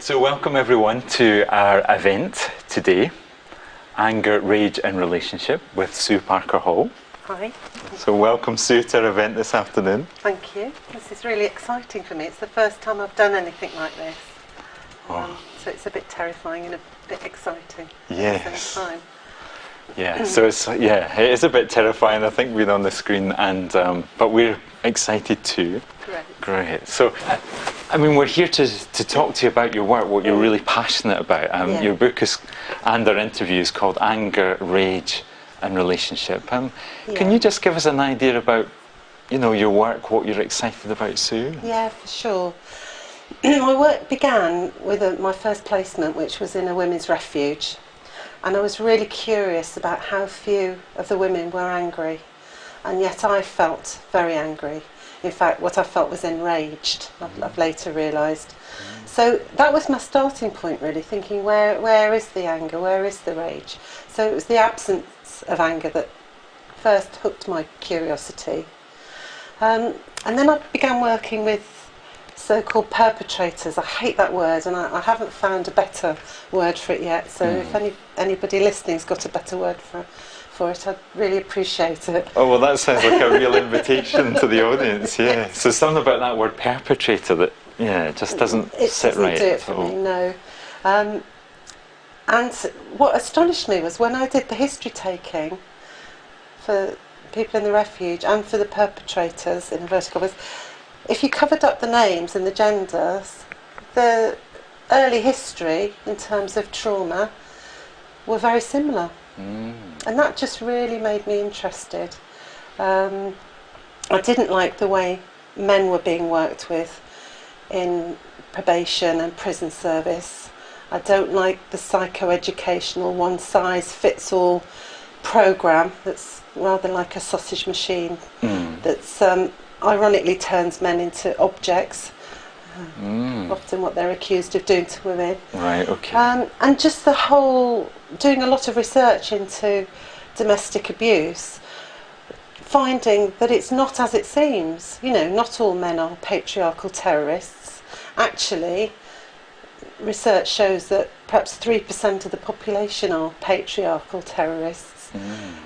So welcome everyone to our event today, Anger, Rage and Relationship with Sue Parker Hall. Hi. So welcome Sue to our event this afternoon. Thank you. This is really exciting for me. It's the first time I've done anything like this. So it's a bit terrifying and a bit exciting at the same time. Yeah, so it is a bit terrifying, I think, being on the screen, and but we're excited too. Great. So, I mean, we're here to talk to you about your work, what you're really passionate about. Your book and our interview is called Anger, Rage and Relationship. Can you just give us an idea about, your work, what you're excited about, Sue? Yeah, for sure. My work began with my first placement, which was in a women's refuge. And I was really curious about how few of the women were angry. And yet I felt very angry. In fact, what I felt was enraged, I've later realised. So that was my starting point, really, thinking, where is the anger, where is the rage? So it was the absence of anger that first hooked my curiosity. And then I began working with so-called perpetrators. I hate that word, and I haven't found a better word for it yet. So if anybody listening's got a better word for it, I'd really appreciate it. Oh, well, that sounds like a real invitation to the audience, yeah. So something about that word perpetrator that, it just doesn't sit right. It doesn't do it for me, no. And what astonished me was when I did the history taking for people in the refuge and for the perpetrators, in inverted commas, if you covered up the names and the genders, the early history in terms of trauma were very similar. And that just really made me interested. I didn't like the way men were being worked with in probation and prison service. I don't like the psychoeducational one-size-fits-all programme that's rather like a sausage machine that's ironically turns men into objects, often what they're accused of doing to women. Right, okay. And just the whole, doing a lot of research into domestic abuse, finding that it's not as it seems. Not all men are patriarchal terrorists. Actually, research shows that perhaps 3% of the population are patriarchal terrorists.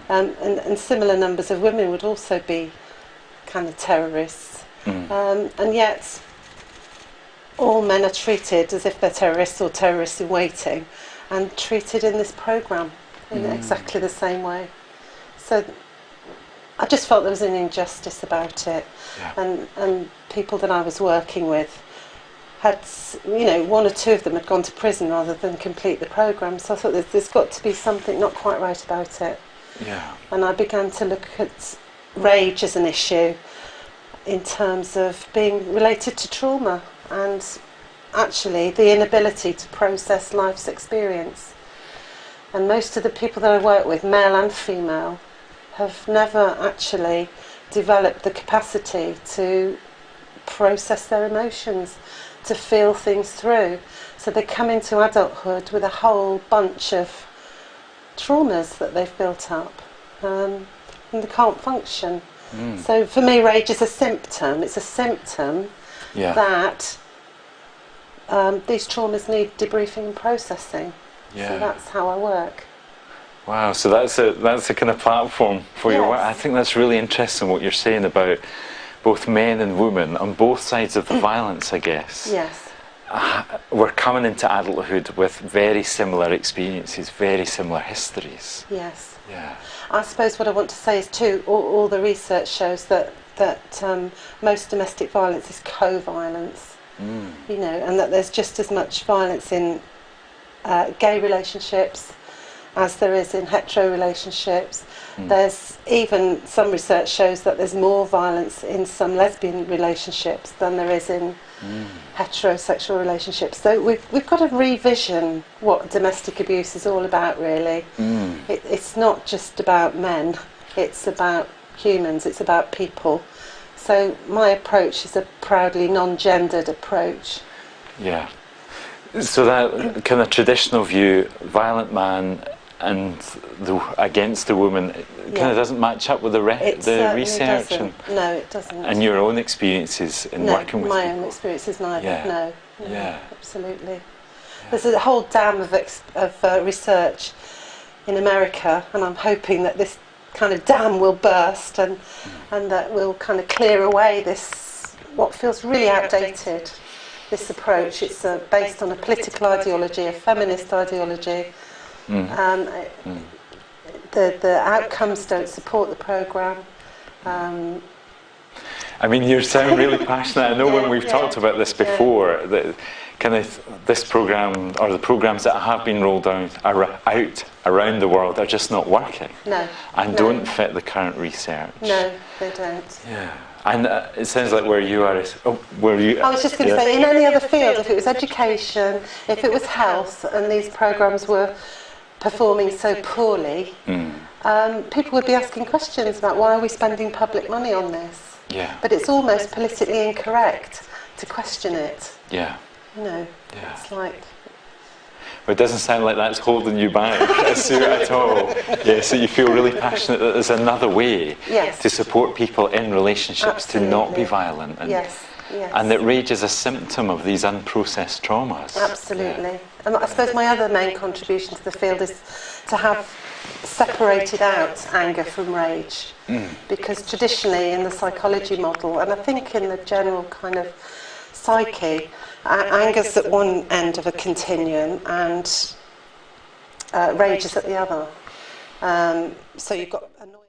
And similar numbers of women would also be kind of terrorists. And yet all men are treated as if they're terrorists or terrorists in waiting, and treated in this programme in exactly the same way. So I just felt there was an injustice about it. And people that I was working with had, one or two of them had gone to prison rather than complete the programme. So I thought there's got to be something not quite right about it. And I began to look at rage as an issue in terms of being related to trauma and actually the inability to process life's experience. And most of the people that I work with, male and female, have never actually developed the capacity to process their emotions, to feel things through. So they come into adulthood with a whole bunch of traumas that they've built up, and they can't function. So for me, rage is a symptom. It's a symptom that these traumas need debriefing and processing. So that's how I work. Wow, so that's a kind of platform for your work. I think that's really interesting what you're saying about both men and women on both sides of the violence, I guess. Yes. We're coming into adulthood with very similar experiences, very similar histories. Yes. Yeah. I suppose what I want to say is too, all the research shows that most domestic violence is co-violence, and that there's just as much violence in gay relationships as there is in hetero relationships. There's even some research shows that there's more violence in some lesbian relationships than there is in heterosexual relationships. So we've got to revision what domestic abuse is all about, really. It's not just about men, it's about humans, it's about people. So my approach is a proudly non-gendered approach. Yeah. So that kind of traditional view, violent man and against the woman, kind of doesn't match up with the research. No, it doesn't. And your own experiences in working with my people. own experiences neither. Yeah. No, absolutely. There's a whole dam of research in America, and I'm hoping that this kind of dam will burst and that will kind of clear away this, what feels really outdated, this approach. It's based on a political ideology, a feminist ideology. The outcomes don't support the programme. I mean, you sound really passionate. I know when we've talked about this before, that kind of this programme, or the programmes that have been rolled out around the world, are just not working. No. And don't fit the current research. No, they don't. Yeah. And it sounds like where you are is... I was just going to say, in any other field, if it was education, if it was health, and these programmes were performing so poorly, people would be asking questions about why are we spending public money on this? Yeah. But it's almost politically incorrect to question it. Yeah. You know, yeah. It's like... But it doesn't sound like that's holding you back at all. Yeah, so you feel really passionate that there's another way to support people in relationships, to not be violent. And, and that rage is a symptom of these unprocessed traumas. Absolutely. Yeah. And I suppose my other main contribution to the field is to have separated out anger from rage. Because traditionally in the psychology model, and I think in the general kind of psyche, anger's at one end of a continuum and rage is at the other. So you've got annoyance.